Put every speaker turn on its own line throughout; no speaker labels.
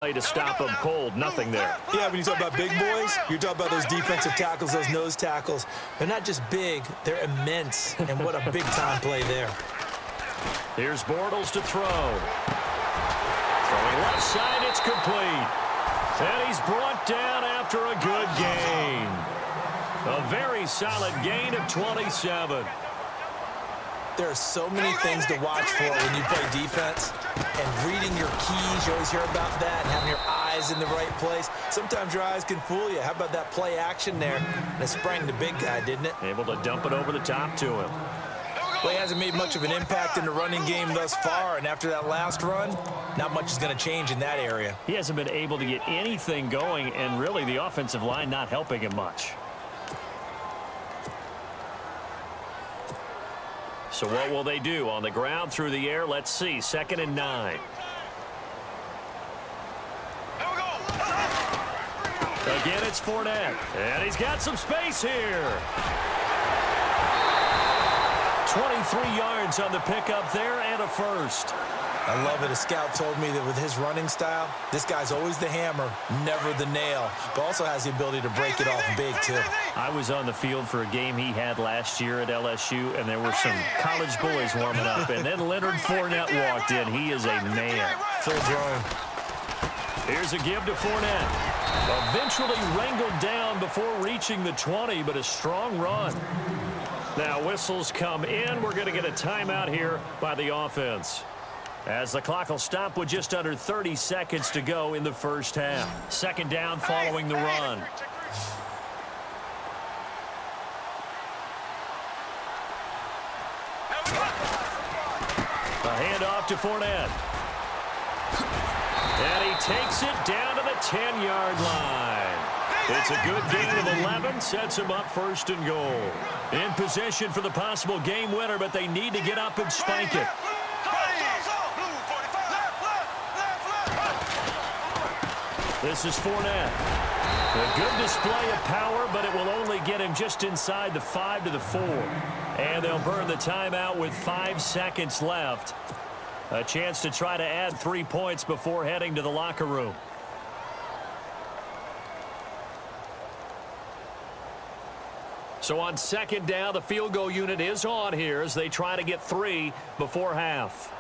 To stop them cold, nothing there.
Yeah, when you talk about big boys, you're talking about those defensive tackles, those nose tackles. They're not just big, they're immense, and what a big-time play there.
Here's Bortles to throw. Throwing left side, it's complete. And he's brought down after a good gain. A very solid gain of 27.
There are so many things to watch for when you play defense. And reading your keys, you always hear about that, and having your eyes in the right place. Sometimes your eyes can fool you. How about that play action there? And it sprang the big guy, didn't it?
Able to dump it over the top to him.
Well, he hasn't made much of an impact in the running game thus far, and after that last run, not much is going to change in that area.
He hasn't been able to get anything going, and really the offensive line not helping him much. So what will they do? On the ground, through the air, let's see. 2nd and 9. Again, it's Fournette. And he's got some space here. 23 yards on the pickup there and a first.
I love it. A scout told me that with his running style, this guy's always the hammer, never the nail, but also has the ability to break it off big, too.
I was on the field for a game he had last year at LSU, and there were some college boys warming up, and then Leonard Fournette walked in. He is a man.
Full grown.
Here's a give to Fournette. Eventually wrangled down before reaching the 20, but a strong run. Now whistles come in. We're going to get a timeout here by the offense, as the clock will stop with just under 30 seconds to go in the first half. 2nd down following the run. A handoff to Fournette. And he takes it down to the 10-yard line. It's a good gain of 11, sets him up 1st and goal. In possession for the possible game winner, but they need to get up and spike it. This is Fournette. A good display of power, but it will only get him just inside the 5 to the 4. And they'll burn the timeout with 5 seconds left. A chance to try to add 3 points before heading to the locker room. So on 2nd down, the field goal unit is on here as they try to get 3 before half.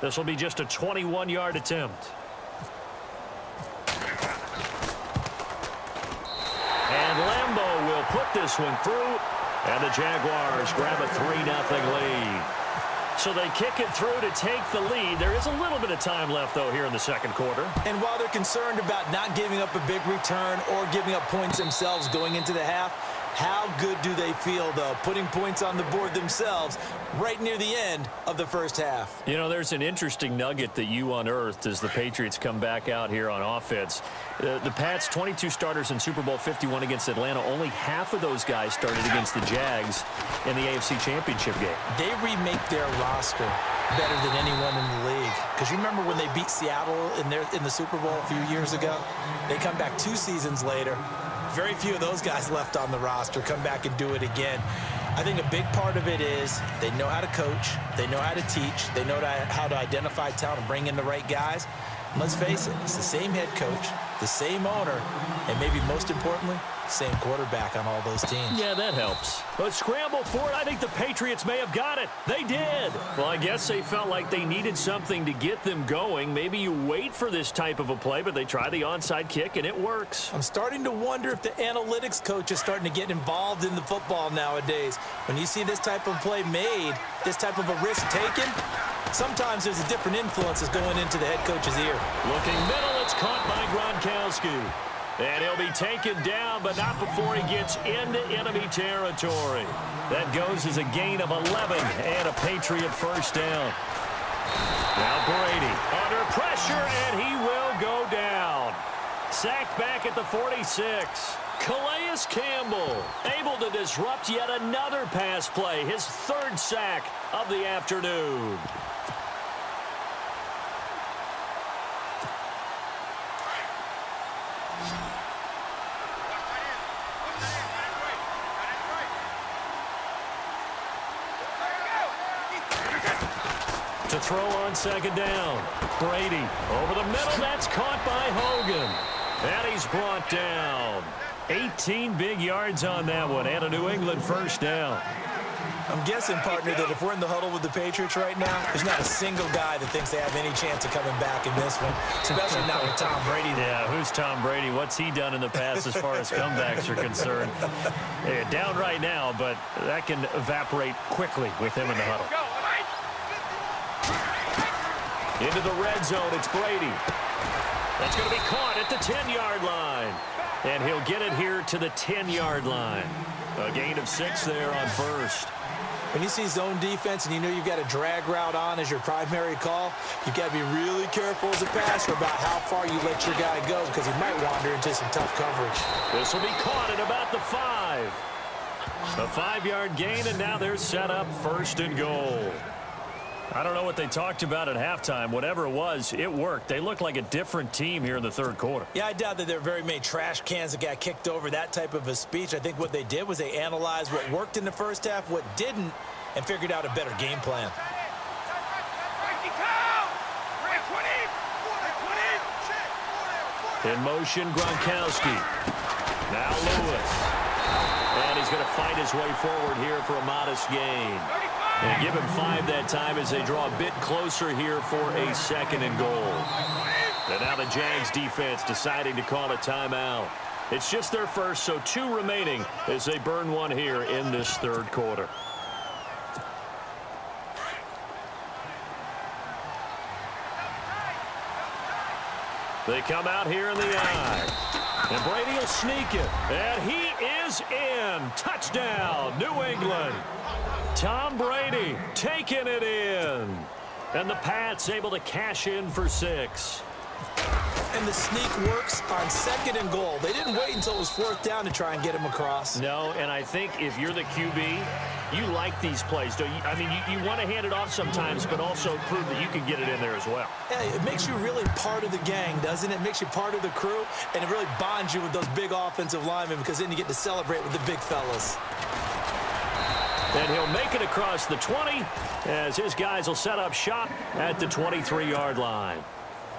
This will be just a 21-yard attempt. And Lambeau will put this one through, and the Jaguars grab a 3-0 lead. So they kick it through to take the lead. There is a little bit of time left, though, here in the 2nd quarter.
And while they're concerned about not giving up a big return or giving up points themselves going into the half, how good do they feel, though, putting points on the board themselves right near the end of the first half?
You know, there's an interesting nugget that you unearthed as the Patriots come back out here on offense. The Pats, 22 starters in Super Bowl 51 against Atlanta. Only half of those guys started against the Jags in the AFC Championship game.
They remake their roster better than anyone in the league. Because you remember when they beat Seattle in the Super Bowl a few years ago? They come back 2 seasons later. Very few of those guys left on the roster. Come back and do it again. I think a big part of it is they know how to coach. They know how to teach. They know how to identify talent and bring in the right guys. And let's face it, it's the same head coach, the same owner, and maybe most importantly, same quarterback on all those teams.
Yeah, that helps. But scramble for it. I think the Patriots may have got it. They did. Well, I guess they felt like they needed something to get them going. Maybe you wait for this type of a play, but they try the onside kick, and it works.
I'm starting to wonder if the analytics coach is starting to get involved in the football nowadays. When you see this type of play made, this type of a risk taken, sometimes there's a different influence that's going into the head coach's ear.
Looking middle, it's caught by Gronkowski. And he'll be taken down, but not before he gets into enemy territory. That goes as a gain of 11 and a Patriot 1st down. Now Brady under pressure, and he will go down. Sacked back at the 46. Calais Campbell able to disrupt yet another pass play. His 3rd sack of the afternoon. To to throw on second down. Brady over the middle. That's caught by Hogan. And he's brought down. 18 big yards on that one and a New England first down.
I'm guessing, partner, that if we're in the huddle with the Patriots right now, there's not a single guy that thinks they have any chance of coming back in this one, especially not with Tom Brady.
Yeah, who's Tom Brady? What's he done in the past as far as comebacks are concerned? Yeah, down right now, but that can evaporate quickly with him in the huddle. Into the red zone, it's Brady. That's going to be caught at the 10-yard line. And he'll get it here to the 10-yard line. A gain of 6 there on first.
When you see zone defense and you know you've got a drag route on as your primary call, you've got to be really careful as a passer about how far you let your guy go because he might wander into some tough coverage.
This will be caught at about the 5. A 5-yard gain, and now they're set up first and goal. I don't know what they talked about at halftime. Whatever it was, it worked. They look like a different team here in the third quarter.
Yeah, I doubt that there are very many trash cans that got kicked over, that type of a speech. I think what they did was they analyzed what worked in the first half, what didn't, and figured out a better game plan.
In motion, Gronkowski. Now Lewis. And he's going to fight his way forward here for a modest gain. And give him 5 that time as they draw a bit closer here for a second and goal. And now the Jags defense deciding to call a timeout. It's just their first, so 2 remaining as they burn one here in this third quarter. They come out here in the eye. And Brady will sneak it. And he is in. Touchdown, New England. Tom Brady taking it in. And the Pats able to cash in for 6.
And the sneak works on second and goal. They didn't wait until it was 4th down to try and get him across.
No, and I think if you're the QB, you like these plays. Don't you? I mean, you want to hand it off sometimes, but also prove that you can get it in there as well.
Yeah, it makes you really part of the gang, doesn't it? It makes you part of the crew, and it really bonds you with those big offensive linemen because then you get to celebrate with the big fellas.
And he'll make it across the 20 as his guys will set up shop at the 23-yard line.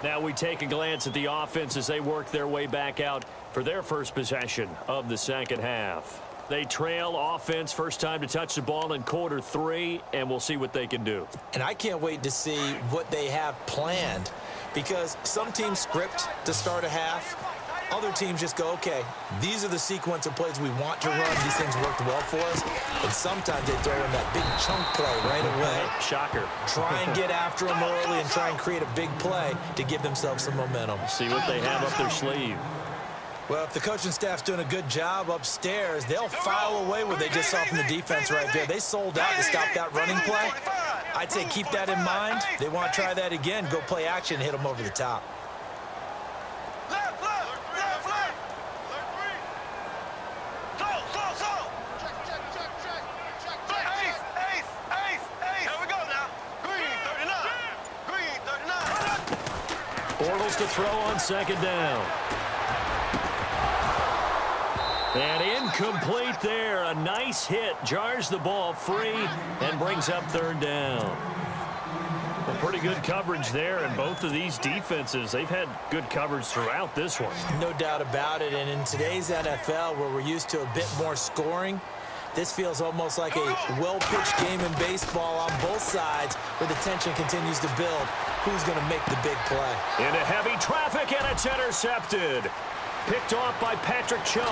Now we take a glance at the offense as they work their way back out for their first possession of the second half. They trail offense first time to touch the ball in quarter 3, and we'll see what they can do.
And I can't wait to see what they have planned because some teams script to start a half. Other teams just go, okay, these are the sequence of plays we want to run. These things worked well for us. And sometimes they throw in that big chunk play right away.
Shocker.
Try and get after them early and try and create a big play to give themselves some momentum.
See what they have up their sleeve.
Well, if the coaching staff's doing a good job upstairs, they'll file away what they just saw from the defense right there. They sold out to stop that running play. I'd say keep that in mind. They want to try that again, go play action, and hit them over the top.
Bortles to throw on second down. And incomplete there. A nice hit. Jars the ball free and brings up third down. Well, pretty good coverage there, and both of these defenses, they've had good coverage throughout this one.
No doubt about it. And in today's NFL, where we're used to a bit more scoring, this feels almost like a well-pitched game in baseball on both sides where the tension continues to build. Who's going to make the big play?
Into heavy traffic, and it's intercepted. Picked off by Patrick Chung.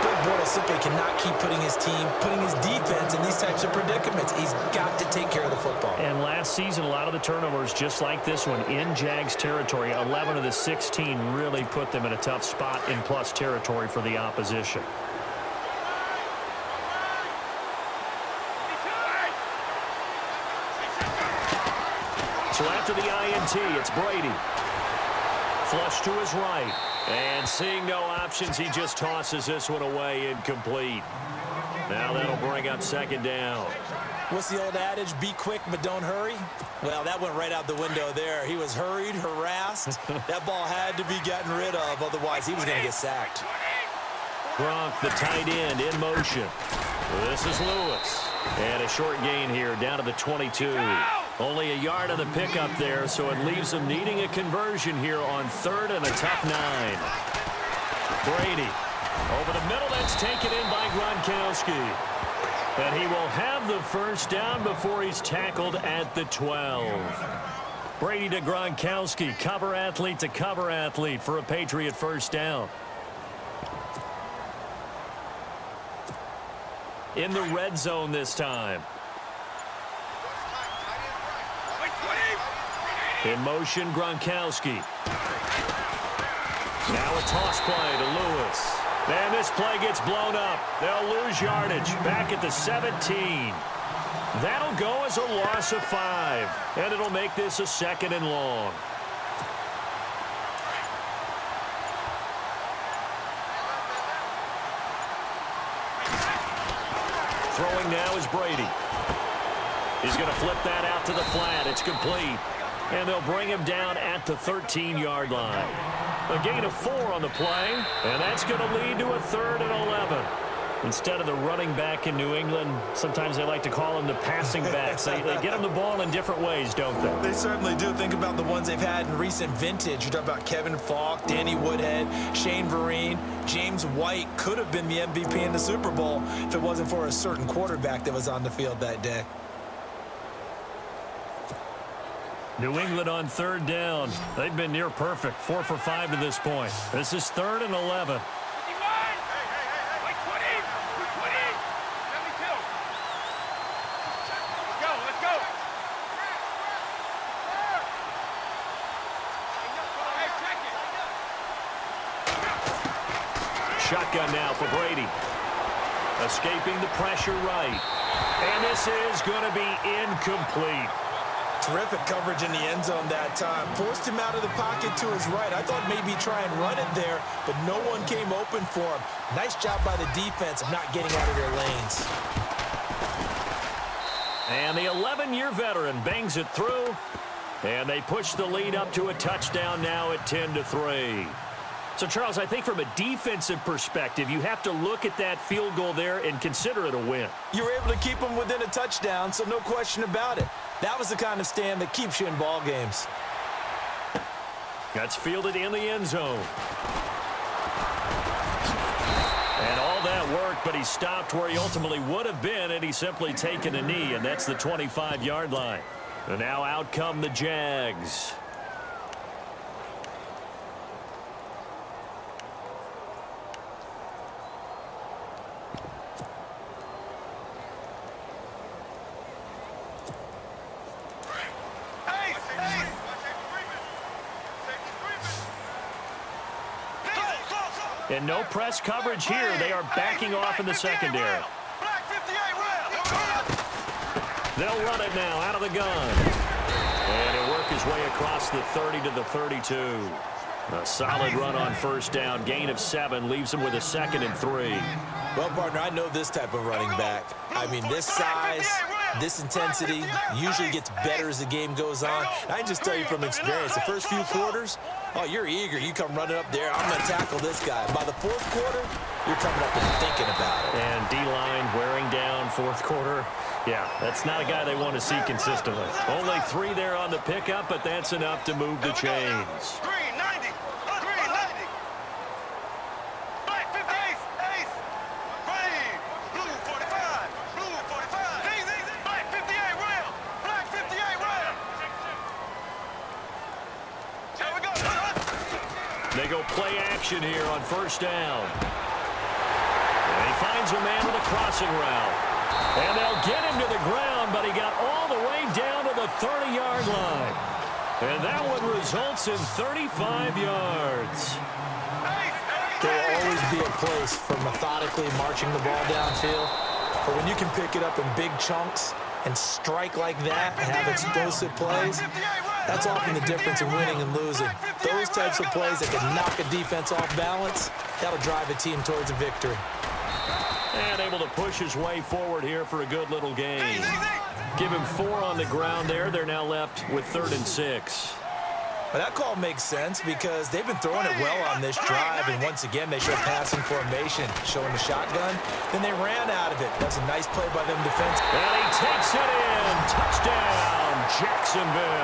Big Bortles simply cannot keep putting his team, putting his defense in these types of predicaments. He's got to take care of the football.
And last season, a lot of the turnovers, just like this one, in Jags territory, 11 of the 16 really put them in a tough spot in plus territory for the opposition. So after the INT, it's Brady. Flush to his right. And seeing no options, he just tosses this one away incomplete. Now that'll bring up second down.
What's the old adage? Be quick, but don't hurry? Well, that went right out the window there. He was hurried, harassed. That ball had to be gotten rid of. Otherwise, he was going to get sacked.
Gronk, the tight end, in motion. This is Lewis. And a short gain here, down to the 22. Only a yard on the pickup there, so it leaves them needing a conversion here on 3rd and a tough 9. Brady. Over the middle, that's taken in by Gronkowski. And he will have the first down before he's tackled at the 12. Brady to Gronkowski, cover athlete to cover athlete for a Patriot first down. In the red zone this time. In motion, Gronkowski. Now a toss play to Lewis. And this play gets blown up. They'll lose yardage back at the 17. That'll go as a loss of 5. And it'll make this a 2nd and long. Throwing now is Brady. He's going to flip that out to the flat. It's complete. And they'll bring him down at the 13-yard line. A gain of 4 on the play, and that's going to lead to a 3rd and 11. Instead of the running back in New England, sometimes they like to call them the passing backs. They get them the ball in different ways, don't they?
They certainly do. Think about the ones they've had in recent vintage. You're talking about Kevin Falk, Danny Woodhead, Shane Vereen, James White could have been the MVP in the Super Bowl if it wasn't for a certain quarterback that was on the field that day.
New England on 3rd down. They've been near perfect, 4 for 5 to this point. This is 3rd and 11. Shotgun now for Brady. Escaping the pressure right. And this is going to be incomplete.
Terrific coverage in the end zone that time. Forced him out of the pocket to his right. I thought maybe try and run it there, but no one came open for him. Nice job by the defense of not getting out of their lanes.
And the 11-year veteran bangs it through. And they push the lead up to a touchdown now at 10-3. So, Charles, I think from a defensive perspective, you have to look at that field goal there and consider it a win.
You were able to keep them within a touchdown, so no question about it. That was the kind of stand that keeps you in ball games.
That's fielded in the end zone. And all that work, but he stopped where he ultimately would have been had he simply taken a knee, and that's the 25-yard line. And now out come the Jags. And no press coverage here. They are backing off in the secondary. They'll run it now out of the gun. And he'll work his way across the 30 to the 32. A solid run on first down. Gain of 7 leaves him with a 2nd and 3.
Well, partner, I know this type of running back. I mean, this size, this intensity usually gets better as the game goes on. I can just tell you from experience, the first few quarters, oh, you're eager. You come running up there. I'm going to tackle this guy. By the 4th quarter, you're coming up and thinking about it.
And D-line wearing down 4th quarter. Yeah, that's not a guy they want to see consistently. Only 3 there on the pickup, but that's enough to move the chains. They go play action here on first down. And he finds a man with a crossing route. And they'll get him to the ground, but he got all the way down to the 30-yard line. And that one results in 35 yards.
There will always be a place for methodically marching the ball downfield. But when you can pick it up in big chunks and strike like that and have explosive plays, that's often the difference in winning and losing. Those types of plays that can knock a defense off balance, that'll drive a team towards a victory.
And able to push his way forward here for a good little gain. Give him 4 on the ground there. They're now left with 3rd and 6.
Well, that call makes sense because they've been throwing it well on this drive, and once again, they showed passing formation, showing the shotgun. Then they ran out of it. That's a nice play by them defensively.
And he takes it in. Touchdown, Jacksonville.